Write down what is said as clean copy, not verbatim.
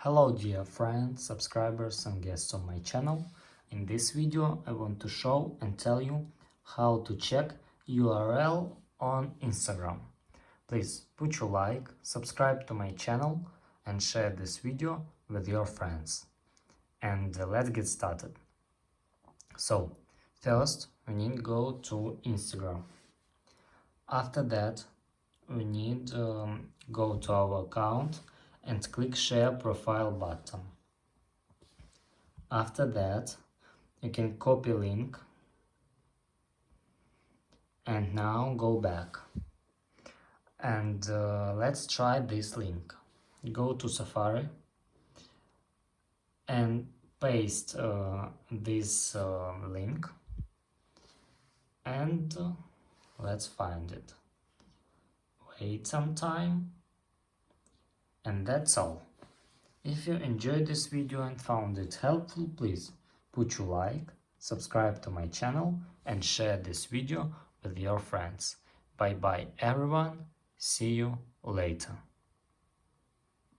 Hello dear friends, subscribers and guests on my channel. In this video I want to show and tell you how to check URL on Instagram. Please put your like, subscribe to my channel and share this video with your friends. And let's get started. So first we need to go to Instagram. After that we need go to our account and click share profile button. After that you can copy link and now go back and let's try this link. Go to Safari and paste this link and let's find it. Wait some time. And that's all. If you enjoyed this video and found it helpful, please put your like, subscribe to my channel and share this video with your friends. Bye bye everyone, see you later.